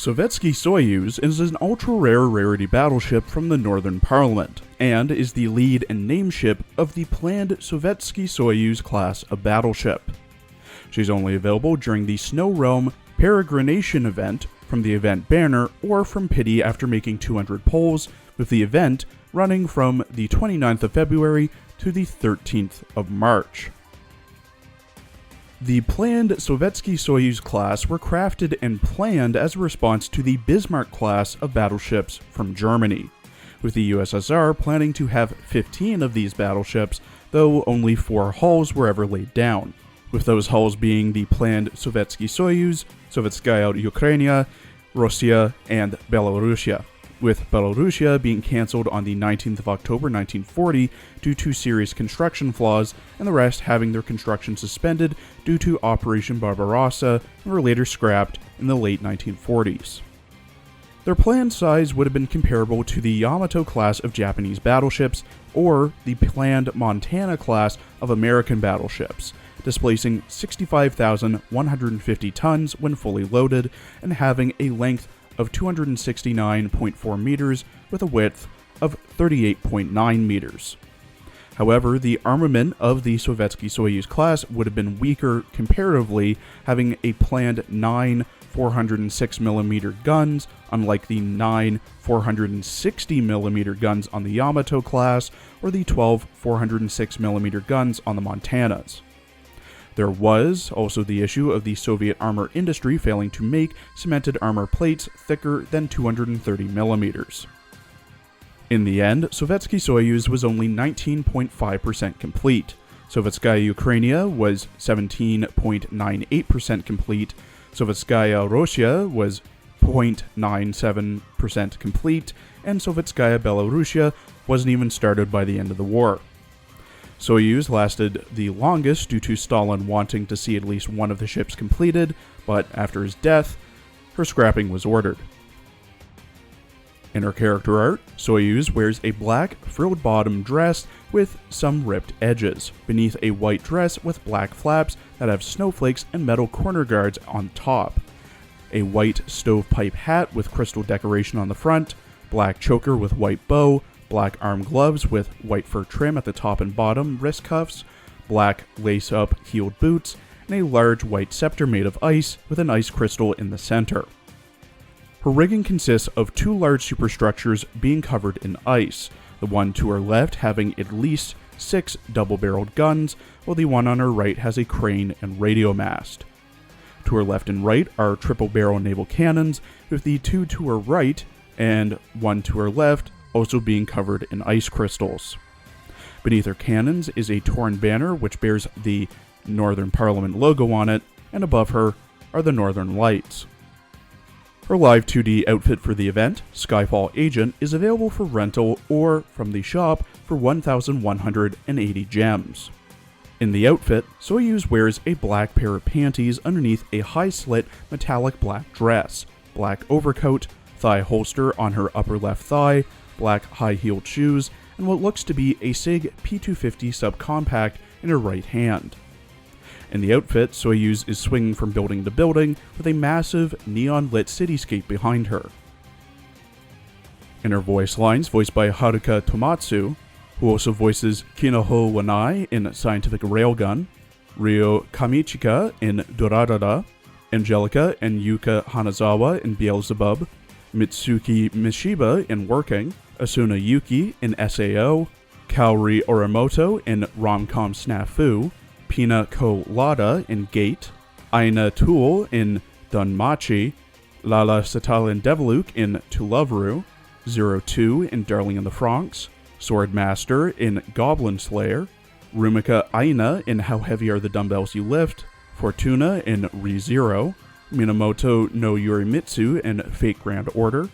Sovetsky Soyuz is an ultra-rare rarity battleship from the Northern Parliament, and is the lead and name ship of the planned Sovetsky Soyuz class of battleship. She's only available during the Snow Realm Peregrination event from the event banner or from pity after making 200 pulls, with the event running from the 29th of February to the 13th of March. The planned Sovetsky Soyuz class were crafted and planned as a response to the Bismarck class of battleships from Germany, with the USSR planning to have 15 of these battleships, though only 4 hulls were ever laid down, with those hulls being the planned Sovetsky Soyuz, Sovetskaya Ukraina, Russia, and Belarusia, with Belarusia being cancelled on the 19th of October 1940 due to serious construction flaws, and the rest having their construction suspended due to Operation Barbarossa and were later scrapped in the late 1940s. Their planned size would have been comparable to the Yamato class of Japanese battleships, or the planned Montana class of American battleships, displacing 65,150 tons when fully loaded, and having a length of 269.4 meters with a width of 38.9 meters. However, the armament of the Sovetsky Soyuz class would have been weaker comparatively, having a planned 9 406mm guns, unlike the 9 460mm guns on the Yamato class, or the 12 406mm guns on the Montanas. There was also the issue of the Soviet armor industry failing to make cemented armor plates thicker than 230mm. In the end, Sovetsky Soyuz was only 19.5% complete. Sovetskaya Ukraina was 17.98% complete, Sovetskaya Russia was 0.97% complete, and Sovetskaya Belarusia wasn't even started by the end of the war. Soyuz lasted the longest due to Stalin wanting to see at least one of the ships completed, but after his death, her scrapping was ordered. In her character art, Soyuz wears a black frilled bottom dress with some ripped edges, beneath a white dress with black flaps that have snowflakes and metal corner guards on top, a white stovepipe hat with crystal decoration on the front, black choker with white bow, black arm gloves with white fur trim at the top and bottom wrist cuffs, black lace-up heeled boots, and a large white scepter made of ice with an ice crystal in the center. Her rigging consists of 2 large superstructures being covered in ice, the one to her left having at least 6 double-barreled guns, while the one on her right has a crane and radio mast. To her left and right are triple-barrel naval cannons, with the 2 to her right and 1 to her left also being covered in ice crystals. Beneath her cannons is a torn banner which bears the Northern Parliament logo on it, and above her are the Northern Lights. Her live 2D outfit for the event, Skyfall Agent, is available for rental or from the shop for 1,180 gems. In the outfit, Soyuz wears a black pair of panties underneath a high-slit metallic black dress, black overcoat, thigh holster on her upper left thigh, black high-heeled shoes, and what looks to be a SIG P250 subcompact in her right hand. In the outfit, Soyuz is swinging from building to building with a massive, neon-lit cityscape behind her. In her voice lines, voiced by Haruka Tomatsu, who also voices Kinoho Wanai in Scientific Railgun, Ryo Kamichika in Durarara, Angelica and Yuka Hanazawa in Beelzebub, Mitsuki Mishiba in Working, Asuna Yuki in SAO, Kaori Orimoto in Romcom Snafu, Pina Kolada in Gate, Aina Tool in Dunmachi, Lala Satalin Deviluk in To Loveru, 02 in Darling in the Franxx, Swordmaster in Goblin Slayer, Rumika Aina in How Heavy Are the Dumbbells You Lift, Fortuna in ReZero, Minamoto no Yorimitsu in Fate Grand Order,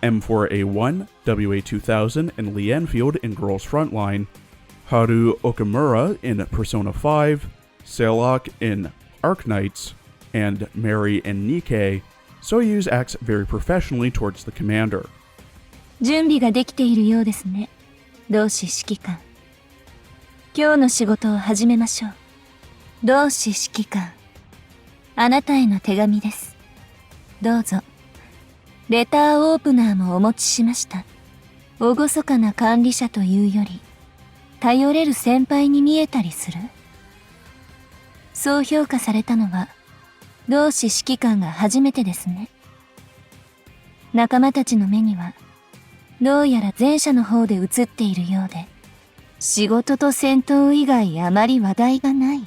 M4A1, WA2000 and Lee Enfield in Girls Frontline, Haru Okamura in Persona 5, Sailok in Arknights, and Mary and Nikkei. Soyuz acts very professionally towards the commander. 準備ができているようですね。同志指揮官。今日の仕事を始めましょう。同志指揮官。あなたへの手紙です。どうぞ、レターオープナーもお持ちしました。厳かな管理者というより、頼れる先輩に見えたりする。そう評価されたのは、同志指揮官が初めてですね。仲間たちの目には、どうやら前者の方で映っているようで、仕事と戦闘以外あまり話題がない、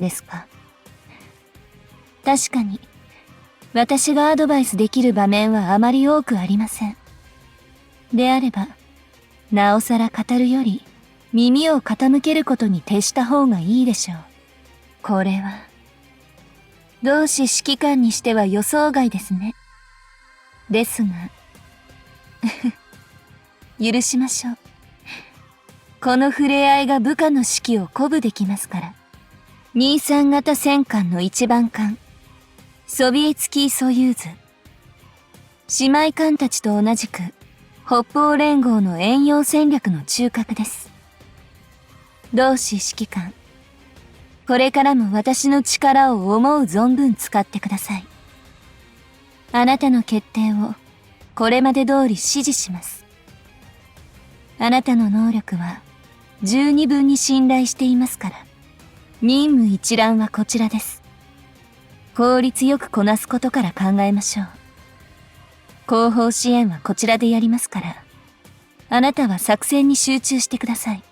ですか。確かに、私がアドバイスできる場面はあまり多くありません。であれば、なおさら語るより、耳を傾けることに徹した方がいいでしょう。これは、同志指揮官にしては予想外ですね。ですが、許しましょう。この触れ合いが部下の士気を鼓舞できますから。23型戦艦の一番艦、ソビエツキーソユーズ。姉妹艦たちと同じく、北方連合の遠洋戦略の中核です。同志指揮官、これからも私の力を思う存分使ってください。あなたの決定をこれまで通り指示します。あなたの能力は十二分に信頼していますから、任務一覧はこちらです。効率よくこなすことから考えましょう。後方支援はこちらでやりますから、あなたは作戦に集中してください。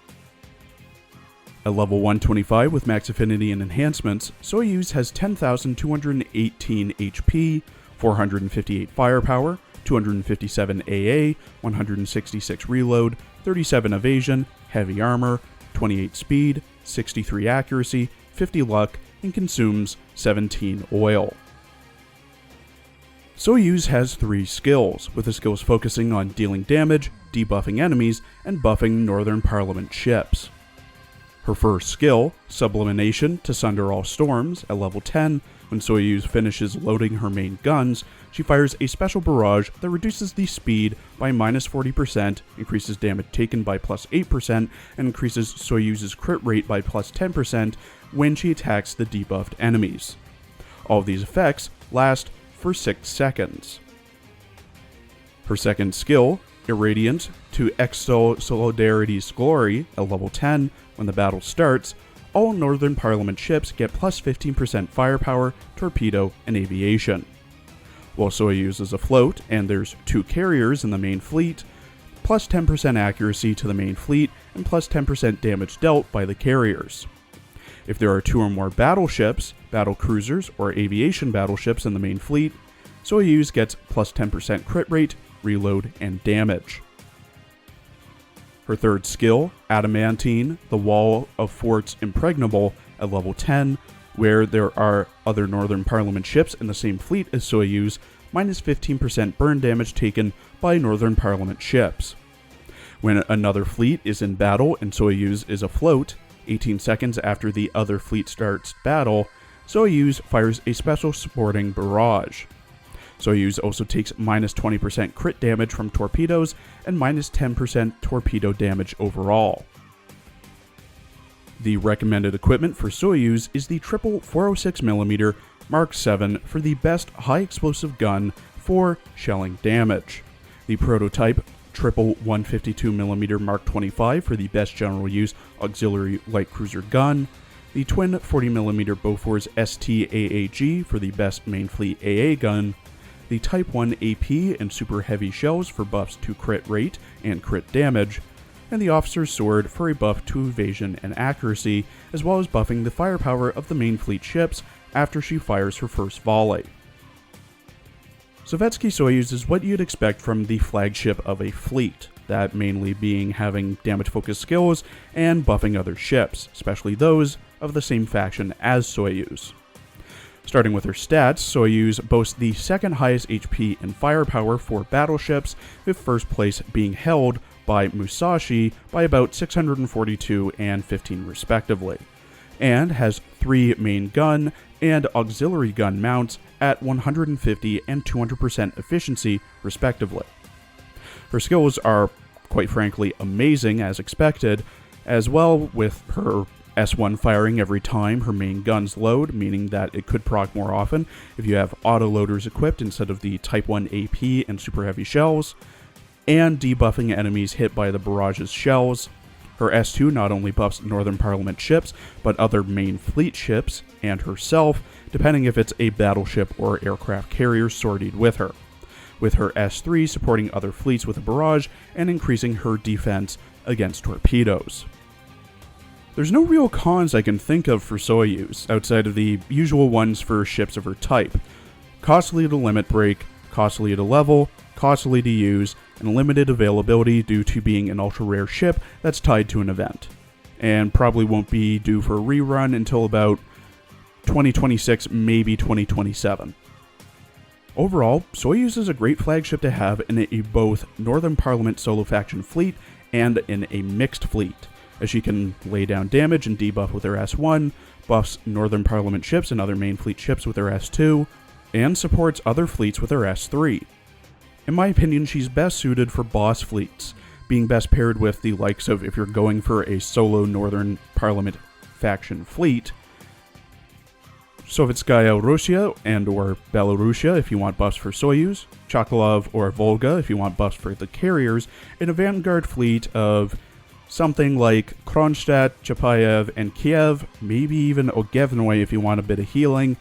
At level 125 with max affinity and enhancements, Soyuz has 10,218 HP, 458 firepower, 257 AA, 166 reload, 37 evasion, heavy armor, 28 speed, 63 accuracy, 50 luck, and consumes 17 oil. Soyuz has 3 skills, with the skills focusing on dealing damage, debuffing enemies, and buffing Northern Parliament ships. Her first skill, Sublimation to Sunder All Storms, at level 10, when Soyuz finishes loading her main guns, she fires a special barrage that reduces the speed by -40%, increases damage taken by +8%, and increases Soyuz's crit rate by +10% when she attacks the debuffed enemies. All of these effects last for 6 seconds. Her second skill, Irradiant to Extol Solidarity's Glory, at level 10, when the battle starts, all Northern Parliament ships get +15% firepower, torpedo, and aviation. While Soyuz is afloat and there's 2 carriers in the main fleet, +10% accuracy to the main fleet, and +10% damage dealt by the carriers. If there are 2 or more battleships, battle cruisers, or aviation battleships in the main fleet, Soyuz gets +10% crit rate, reload, and damage. Her third skill, Adamantine, the Wall of Forts Impregnable, at level 10, where there are other Northern Parliament ships in the same fleet as Soyuz, -15% burn damage taken by Northern Parliament ships. When another fleet is in battle and Soyuz is afloat, 18 seconds after the other fleet starts battle, Soyuz fires a special supporting barrage. Soyuz also takes -20% crit damage from torpedoes and -10% torpedo damage overall. The recommended equipment for Soyuz is the triple 406mm Mark 7 for the best high explosive gun for shelling damage, the prototype triple 152mm Mark 25 for the best general use auxiliary light cruiser gun, the twin 40mm Bofors ST-AAG for the best main fleet AA gun, the Type 1 AP and super heavy shells for buffs to crit rate and crit damage, and the officer's sword for a buff to evasion and accuracy, as well as buffing the firepower of the main fleet ships after she fires her first volley. Sovetsky Soyuz is what you'd expect from the flagship of a fleet, that mainly being having damage-focused skills and buffing other ships, especially those of the same faction as Soyuz. Starting with her stats, Soyuz boasts the second highest HP and firepower for battleships, with first place being held by Musashi by about 642 and 15 respectively, and has 3 main gun and auxiliary gun mounts at 150 and 200% efficiency respectively. Her skills are, quite frankly, amazing as expected, as well with her S1 firing every time her main guns load, meaning that it could proc more often if you have autoloaders equipped instead of the Type 1 AP and super heavy shells, and debuffing enemies hit by the barrage's shells. Her S2 not only buffs Northern Parliament ships, but other main fleet ships, and herself, depending if it's a battleship or aircraft carrier sortied with her, with her S3 supporting other fleets with a barrage and increasing her defense against torpedoes. There's no real cons I can think of for Soyuz, outside of the usual ones for ships of her type. Costly to limit break, costly to level, costly to use, and limited availability due to being an ultra-rare ship that's tied to an event. And probably won't be due for a rerun until about 2026, maybe 2027. Overall, Soyuz is a great flagship to have in a both Northern Parliament solo faction fleet and in a mixed fleet, as she can lay down damage and debuff with her S1, buffs Northern Parliament ships and other main fleet ships with her S2, and supports other fleets with her S3. In my opinion, she's best suited for boss fleets, being best paired with the likes of, if you're going for a solo Northern Parliament faction fleet, Sovetsky Russia and or Belarusia if you want buffs for Soyuz, Chokolov or Volga if you want buffs for the carriers, and a vanguard fleet of something like Kronstadt, Chapayev, and Kiev, maybe even Ogevnoy if you want a bit of healing.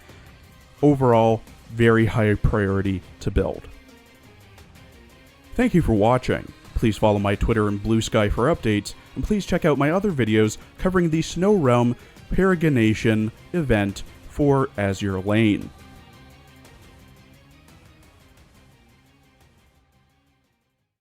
Overall, very high priority to build. Thank you for watching. Please follow my Twitter and Blue Sky for updates, and please check out my other videos covering the Snow Realm Peregrination event for Azur Lane.